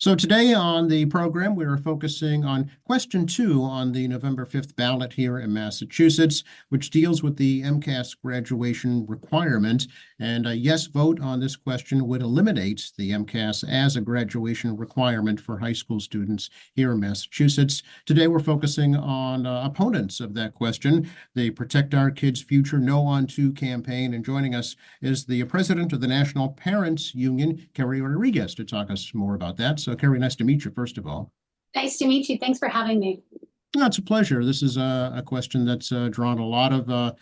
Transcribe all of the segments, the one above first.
So today on the program, we are focusing on question 2 on the November 5th ballot here in Massachusetts, which deals with the MCAS graduation requirement. And a yes vote on this question would eliminate the MCAS as a graduation requirement for high school students here in Massachusetts. Today, we're focusing on opponents of that question, the Protect Our Kids Future No on 2 campaign. And joining us is the president of the National Parents Union, Kerry Rodriguez, to talk us more about that. So Kerry, nice to meet you, first of all. Nice to meet you. Thanks for having me. No, it's a pleasure. This is a question that's drawn a lot of,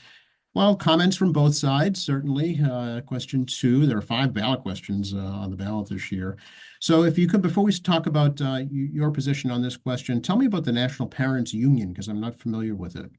comments from both sides, certainly. Question 2, there are 5 ballot questions on the ballot this year. So if you could, before we talk about your position on this question, tell me about the National Parents Union, because I'm not familiar with it.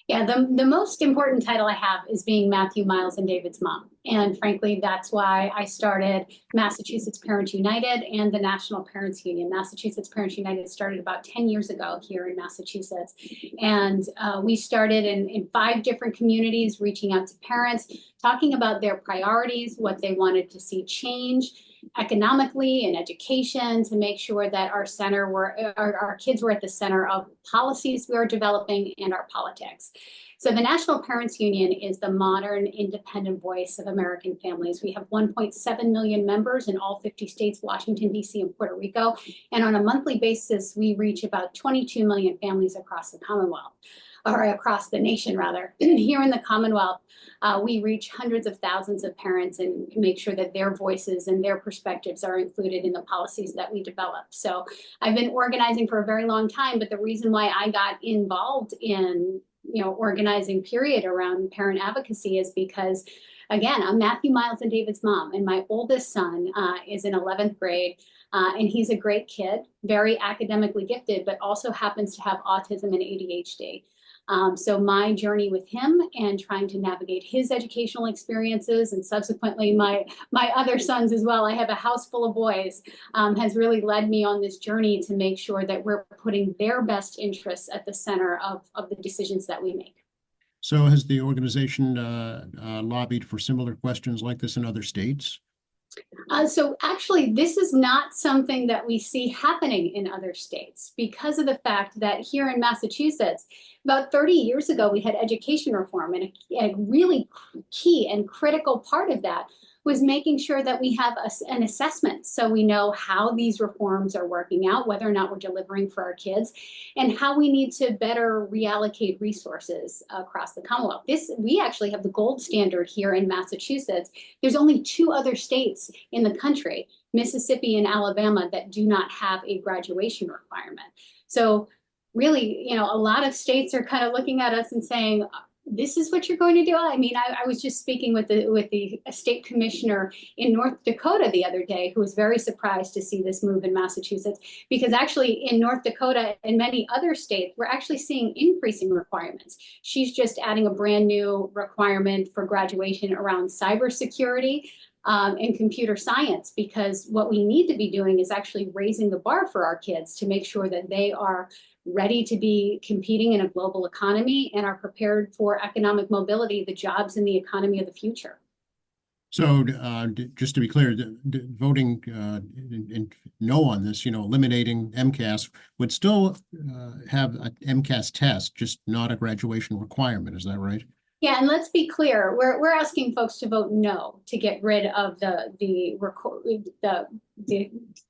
Yeah, the most important title I have is being Matthew, Miles, and David's mom. And frankly, that's why I started Massachusetts Parents United and the National Parents Union. Massachusetts Parents United started about 10 years ago here in Massachusetts. And we started in 5 different communities, reaching out to parents, talking about their priorities, what they wanted to see change economically and education, to make sure that our kids were at the center of policies we are developing and our politics. So the National Parents Union is the modern independent voice of American families. We have 1.7 million members in all 50 states, Washington, D.C., and Puerto Rico. And on a monthly basis, we reach about 22 million families across the Commonwealth, or across the nation, rather. Here in the Commonwealth, we reach hundreds of thousands of parents and make sure that their voices and their perspectives are included in the policies that we develop. So I've been organizing for a very long time, but the reason why I got involved in organizing period around parent advocacy is because, again, I'm Matthew, Miles, and David's mom, and my oldest son is in 11th grade. And he's a great kid, very academically gifted, but also happens to have autism and ADHD. So my journey with him and trying to navigate his educational experiences, and subsequently my other sons as well, I have a house full of boys, has really led me on this journey to make sure that we're putting their best interests at the center of the decisions that we make. So has the organization lobbied for similar questions like this in other states? So actually, this is not something that we see happening in other states, because of the fact that here in Massachusetts, about 30 years ago, we had education reform, and a really key and critical part of that was making sure that we have an assessment, so we know how these reforms are working out, whether or not we're delivering for our kids, and how we need to better reallocate resources across the Commonwealth. We actually have the gold standard here in Massachusetts. There's only 2 other states in the country, Mississippi and Alabama, that do not have a graduation requirement. So really, a lot of states are kind of looking at us and saying, this is what you're going to do. I mean, I was just speaking with the state commissioner in North Dakota the other day, who was very surprised to see this move in Massachusetts, because actually in North Dakota and many other states, we're actually seeing increasing requirements. She's just adding a brand new requirement for graduation around cybersecurity and computer science, because what we need to be doing is actually raising the bar for our kids to make sure that they are ready to be competing in a global economy and are prepared for economic mobility, the jobs and the economy of the future. So just to be clear, voting in no on this, eliminating MCAS would still have an MCAS test, just not a graduation requirement. Is that right? Yeah, and let's be clear, we're asking folks to vote no to get rid of the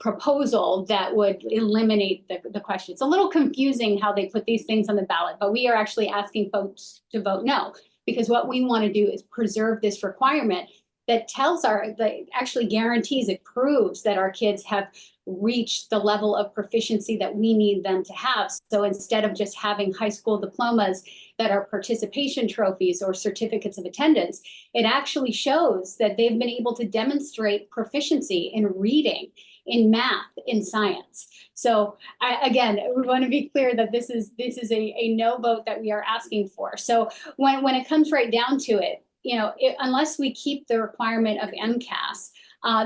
proposal that would eliminate the question. It's a little confusing how they put these things on the ballot, but we are actually asking folks to vote no, because what we want to do is preserve this requirement that actually guarantees, it proves that our kids have reached the level of proficiency that we need them to have. So instead of just having high school diplomas that are participation trophies or certificates of attendance, it actually shows that they've been able to demonstrate proficiency in reading, in math, in science. So again, we want to be clear that this is a no vote that we are asking for. So when it comes right down to it, unless we keep the requirement of MCAS,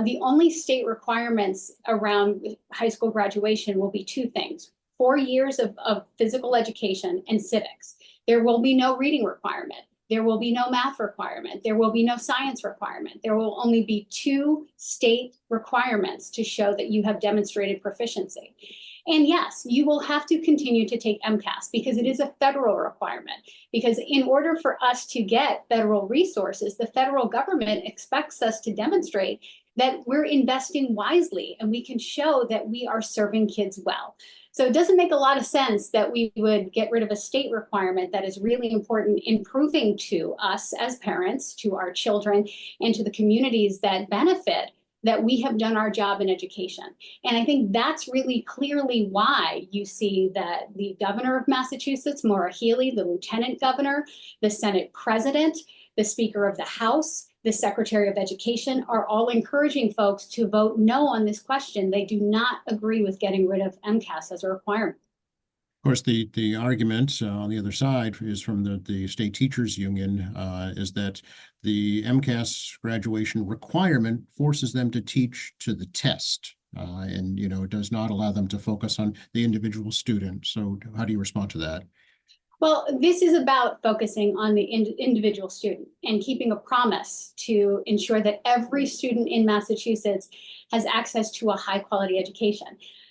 the only state requirements around high school graduation will be 2 things: 4 years of physical education and civics. There will be no reading requirement. There will be no math requirement. There will be no science requirement. There will only be 2 state requirements to show that you have demonstrated proficiency. And yes, you will have to continue to take MCAS because it is a federal requirement. Because in order for us to get federal resources, the federal government expects us to demonstrate that we're investing wisely and we can show that we are serving kids well. So it doesn't make a lot of sense that we would get rid of a state requirement that is really important in proving to us as parents, to our children, and to the communities that benefit that we have done our job in education. And I think that's really clearly why you see that the governor of Massachusetts, Maura Healey, the lieutenant governor, the Senate president, the Speaker of the House, the Secretary of Education are all encouraging folks to vote no on this question. They do not agree with getting rid of MCAS as a requirement. Of course, the argument on the other side is from the state teachers union is that the MCAS graduation requirement forces them to teach to the test. And, it does not allow them to focus on the individual student. So how do you respond to that? Well, this is about focusing on the individual student and keeping a promise to ensure that every student in Massachusetts has access to a high quality education.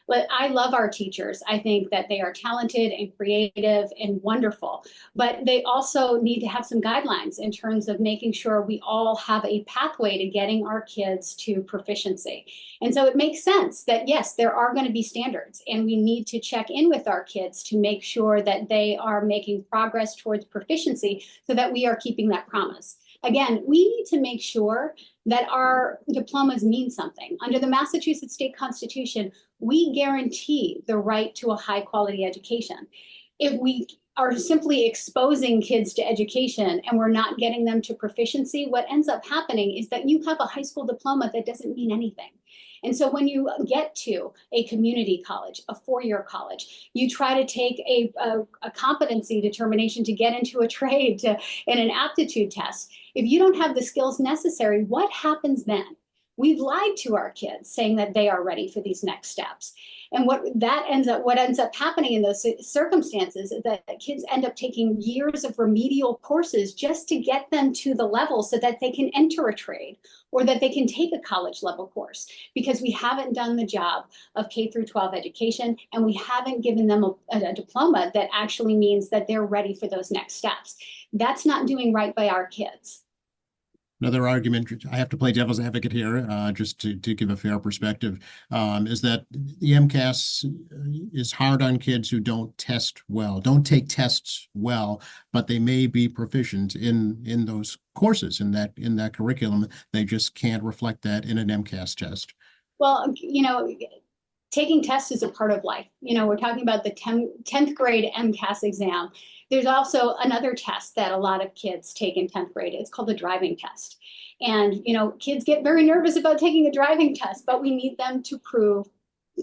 But I love our teachers. I think that they are talented and creative and wonderful, but they also need to have some guidelines in terms of making sure we all have a pathway to getting our kids to proficiency. And so it makes sense that, yes, there are going to be standards and we need to check in with our kids to make sure that they are making progress towards proficiency so that we are keeping that promise. Again, we need to make sure that our diplomas mean something. Under the Massachusetts State Constitution, we guarantee the right to a high quality education. If we are simply exposing kids to education and we're not getting them to proficiency, what ends up happening is that you have a high school diploma that doesn't mean anything. And so when you get to a community college, a 4-year college, you try to take a competency determination to get into a trade in an aptitude test. If you don't have the skills necessary, what happens then? We've lied to our kids saying that they are ready for these next steps. And what ends up happening in those circumstances is that kids end up taking years of remedial courses just to get them to the level so that they can enter a trade or that they can take a college level course, because we haven't done the job of K through 12 education and we haven't given them a diploma that actually means that they're ready for those next steps. That's not doing right by our kids. Another argument, I have to play devil's advocate here, just to give a fair perspective, is that the MCAS is hard on kids who don't take tests well, but they may be proficient in those courses, in that curriculum. They just can't reflect that in an MCAS test. Well, taking tests is a part of life. We're talking about the 10th grade MCAS exam. There's also another test that a lot of kids take in 10th grade. It's called the driving test. And, kids get very nervous about taking a driving test, but we need them to prove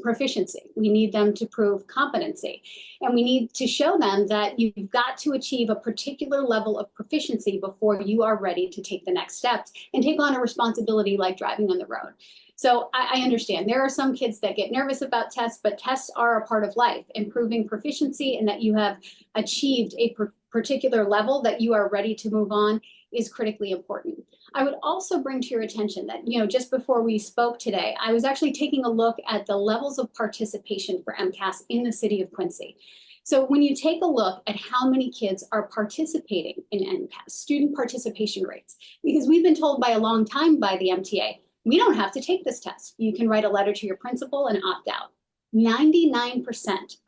proficiency. We need them to prove competency. And we need to show them that you've got to achieve a particular level of proficiency before you are ready to take the next steps and take on a responsibility like driving on the road. So I understand there are some kids that get nervous about tests, but tests are a part of life. Improving proficiency and that you have achieved a particular level that you are ready to move on is critically important. I would also bring to your attention that, just before we spoke today, I was actually taking a look at the levels of participation for MCAS in the city of Quincy. So when you take a look at how many kids are participating in MCAS, student participation rates, because we've been told by a long time by the MTA, we don't have to take this test. You can write a letter to your principal and opt out. 99%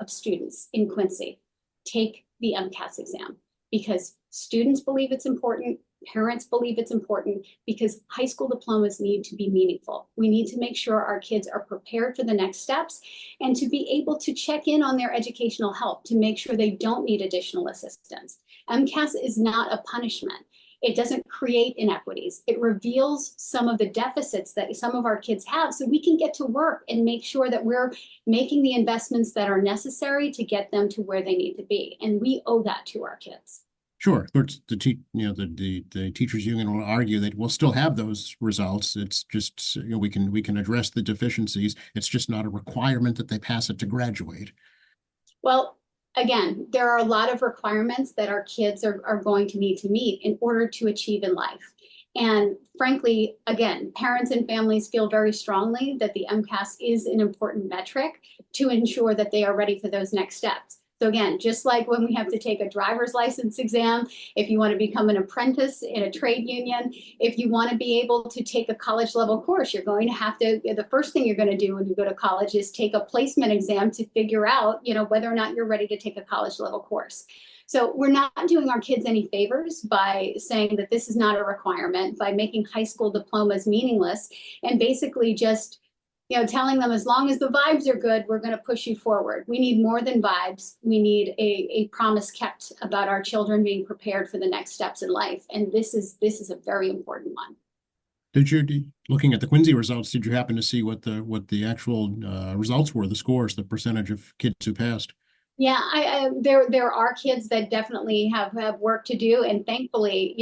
of students in Quincy take the MCAS exam because students believe it's important, parents believe it's important, because high school diplomas need to be meaningful. We need to make sure our kids are prepared for the next steps and to be able to check in on their educational help to make sure they don't need additional assistance. MCAS is not a punishment. It doesn't create inequities. It reveals some of the deficits that some of our kids have so we can get to work and make sure that we're making the investments that are necessary to get them to where they need to be. And we owe that to our kids. Sure. Of course, the teachers union will argue that we'll still have those results. It's just, we can address the deficiencies. It's just not a requirement that they pass it to graduate. Well, again, there are a lot of requirements that our kids are going to need to meet in order to achieve in life. And frankly, again, parents and families feel very strongly that the MCAS is an important metric to ensure that they are ready for those next steps. So again, just like when we have to take a driver's license exam, if you want to become an apprentice in a trade union, if you want to be able to take a college level course, you're going to have to, the first thing you're going to do when you go to college is take a placement exam to figure out, whether or not you're ready to take a college level course. So we're not doing our kids any favors by saying that this is not a requirement, by making high school diplomas meaningless, and basically just telling them as long as the vibes are good, we're going to push you forward. We need more than vibes. We need a promise kept about our children being prepared for the next steps in life. And this is a very important one. Looking at the Quincy results, did you happen to see what the actual results were, the scores, the percentage of kids who passed? Yeah, there are kids that definitely have work to do, and thankfully,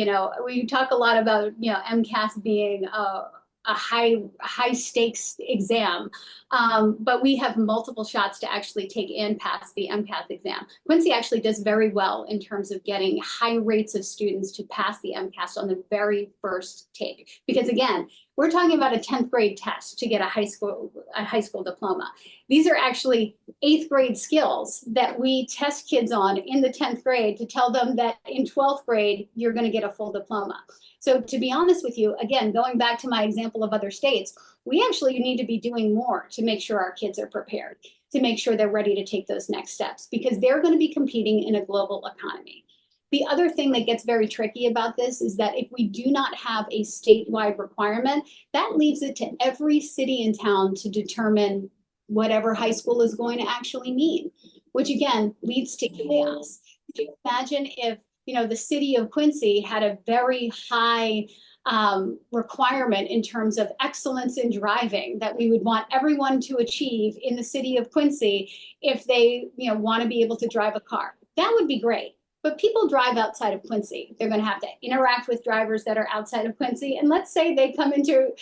we talk a lot about MCAS being a high stakes exam, but we have multiple shots to actually take and pass the MCAS exam. Quincy actually does very well in terms of getting high rates of students to pass the MCAS on the very first take, because again, we're talking about a 10th grade test to get a high school diploma. These are actually 8th grade skills that we test kids on in the 10th grade to tell them that in 12th grade, you're going to get a full diploma. So to be honest with you, again, going back to my example of other states, we actually need to be doing more to make sure our kids are prepared, to make sure they're ready to take those next steps, because they're going to be competing in a global economy. The other thing that gets very tricky about this is that if we do not have a statewide requirement, that leaves it to every city and town to determine whatever high school is going to actually mean, which again leads to chaos. Could you imagine if the city of Quincy had a very high requirement in terms of excellence in driving that we would want everyone to achieve in the city of Quincy if they want to be able to drive a car? That would be great. But people drive outside of Quincy. They're going to have to interact with drivers that are outside of Quincy. And let's say they come into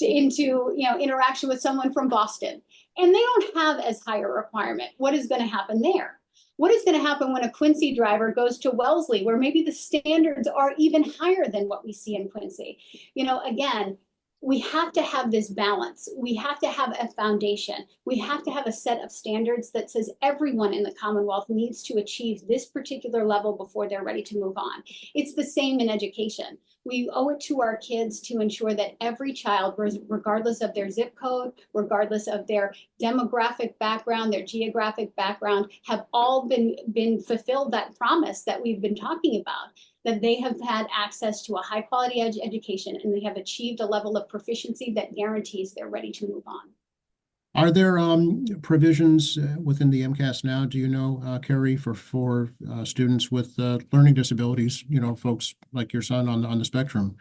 interaction with someone from Boston, and they don't have as high a requirement. What is going to happen there? What is going to happen when a Quincy driver goes to Wellesley, where maybe the standards are even higher than what we see in Quincy? Again, we have to have this balance. We have to have a foundation. We have to have a set of standards that says everyone in the Commonwealth needs to achieve this particular level before they're ready to move on. It's the same in education. We owe it to our kids to ensure that every child, regardless of their zip code, regardless of their demographic background, their geographic background, have all been fulfilled that promise that we've been talking about, that they have had access to a high quality education and they have achieved a level of proficiency that guarantees they're ready to move on. Are there provisions within the MCAS now, do you know, Carrie, for students with learning disabilities, folks like your son on the spectrum?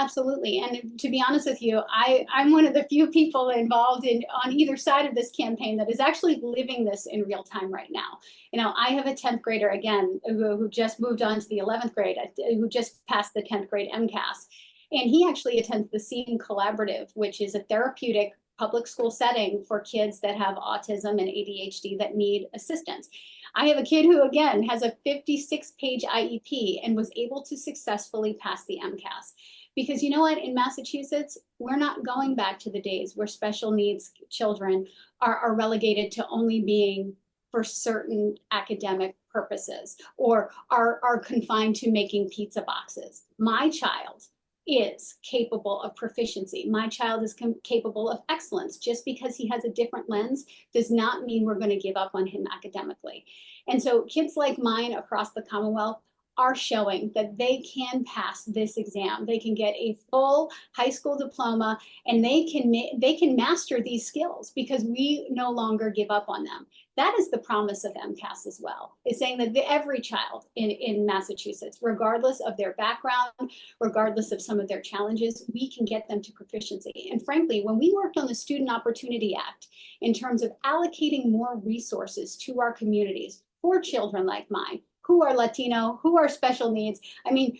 Absolutely. And to be honest with you, I'm one of the few people involved on either side of this campaign that is actually living this in real time right now. I have a 10th grader, again, who just moved on to the 11th grade, who just passed the 10th grade MCAS. And he actually attends the SEEM Collaborative, which is a therapeutic public school setting for kids that have autism and ADHD that need assistance. I have a kid who, again, has a 56-page IEP and was able to successfully pass the MCAS. Because you know what, in Massachusetts, we're not going back to the days where special needs children are relegated to only being for certain academic purposes or are confined to making pizza boxes. My child is capable of proficiency. My child is capable of excellence. Just because he has a different lens does not mean we're going to give up on him academically. And so kids like mine across the Commonwealth are showing that they can pass this exam. They can get a full high school diploma and they can master these skills because we no longer give up on them. That is the promise of MCAS as well, is saying that every child in Massachusetts, regardless of their background, regardless of some of their challenges, we can get them to proficiency. And frankly, when we worked on the Student Opportunity Act in terms of allocating more resources to our communities for children like mine, who are Latino, who are special needs. I mean,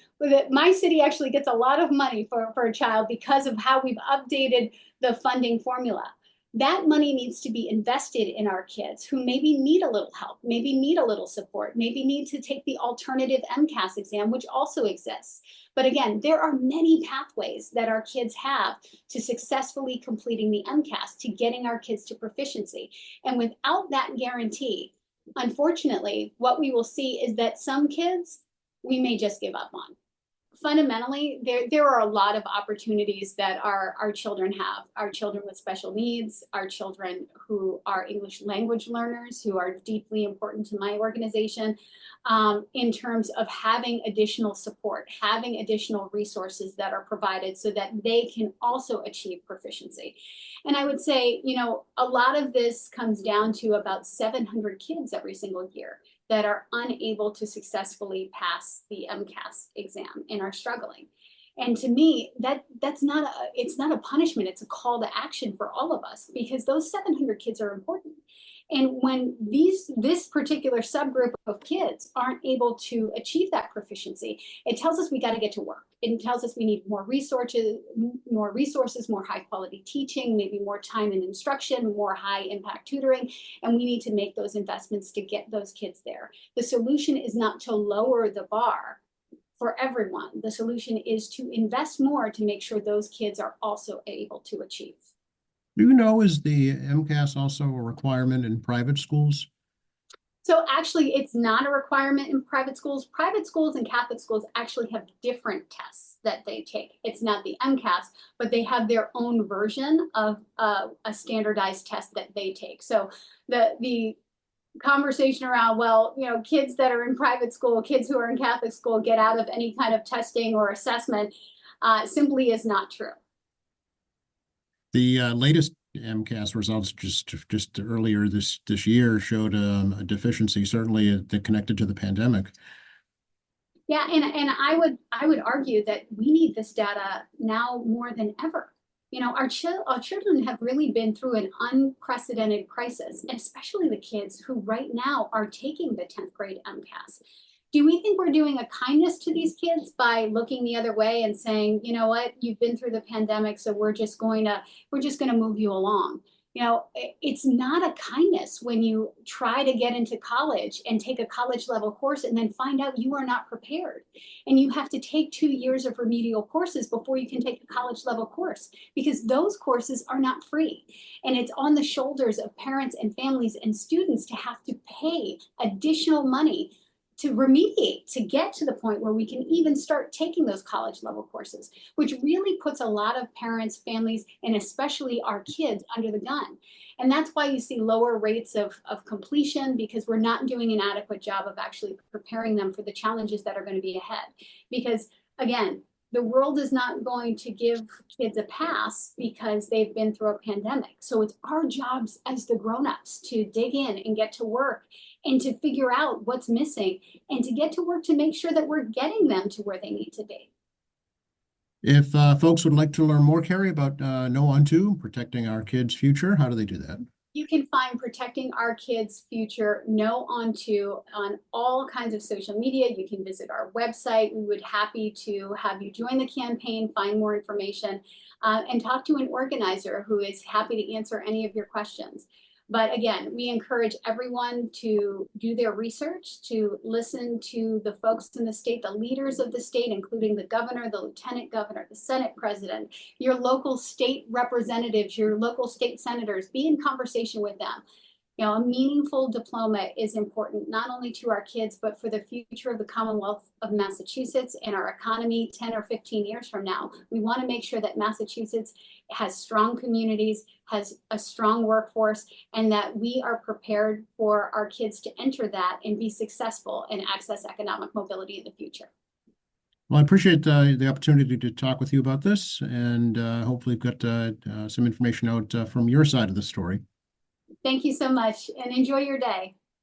my city actually gets a lot of money for a child because of how we've updated the funding formula. That money needs to be invested in our kids who maybe need a little help, maybe need a little support, maybe need to take the alternative MCAS exam, which also exists. But again, there are many pathways that our kids have to successfully completing the MCAS, to getting our kids to proficiency. And without that guarantee, unfortunately, what we will see is that some kids we may just give up on. Fundamentally, there are a lot of opportunities that our children have. Our children with special needs, our children who are English language learners, who are deeply important to my organization, in terms of having additional support, having additional resources that are provided so that they can also achieve proficiency. And I would say, you know, a lot of this comes down to about 700 kids every single year that are unable to successfully pass the MCAS exam and are struggling. And to me, it's not a punishment, it's a call to action for all of us, because those 700 kids are important. And when this particular subgroup of kids aren't able to achieve that proficiency, it tells us we got to get to work. It tells us we need more resources, more high quality teaching, maybe more time in instruction, more high impact tutoring, and we need to make those investments to get those kids there. The solution is not to lower the bar for everyone. The solution is to invest more to make sure those kids are also able to achieve. Do you know, is the MCAS also a requirement in private schools? So actually, it's not a requirement in private schools. Private schools and Catholic schools actually have different tests that they take. It's not the MCAS, but they have their own version of a standardized test that they take. So the conversation around, well, you know, kids that are in private school, kids who are in Catholic school get out of any kind of testing or assessment simply is not true. The latest MCAS results just earlier this year showed a deficiency, certainly connected to the pandemic. Yeah, and I would argue that we need this data now more than ever. You know, our children have really been through an unprecedented crisis, and especially the kids who right now are taking the 10th grade MCAS. Do we think we're doing a kindness to these kids by looking the other way and saying, you know what, you've been through the pandemic, so we're just going to move you along? You know, it's not a kindness when you try to get into college and take a college level course and then find out you are not prepared. And you have to take 2 years of remedial courses before you can take a college level course, because those courses are not free. And it's on the shoulders of parents and families and students to have to pay additional money to remediate, to get to the point where we can even start taking those college level courses, which really puts a lot of parents, families, and especially our kids under the gun. And that's why you see lower rates of completion, because we're not doing an adequate job of actually preparing them for the challenges that are going to be ahead. Because again, the world is not going to give kids a pass because they've been through a pandemic. So it's our jobs as the grown-ups to dig in and get to work and to figure out what's missing and to get to work to make sure that we're getting them to where they need to be. If folks would like to learn more, Carrie, about Know On2, protecting our kids' future, how do they do that? You can find Protecting Our Kids' Future Know On2 on all kinds of social media. You can visit our website. We would be happy to have you join the campaign, find more information, and talk to an organizer who is happy to answer any of your questions. But again, we encourage everyone to do their research, to listen to the folks in the state, the leaders of the state, including the governor, the lieutenant governor, the Senate president, your local state representatives, your local state senators. Be in conversation with them. You know, a meaningful diploma is important, not only to our kids, but for the future of the Commonwealth of Massachusetts and our economy 10 or 15 years from now. We want to make sure that Massachusetts has strong communities, has a strong workforce, and that we are prepared for our kids to enter that and be successful and access economic mobility in the future. Well, I appreciate the opportunity to talk with you about this, and hopefully we've got some information out from your side of the story. Thank you so much, and enjoy your day.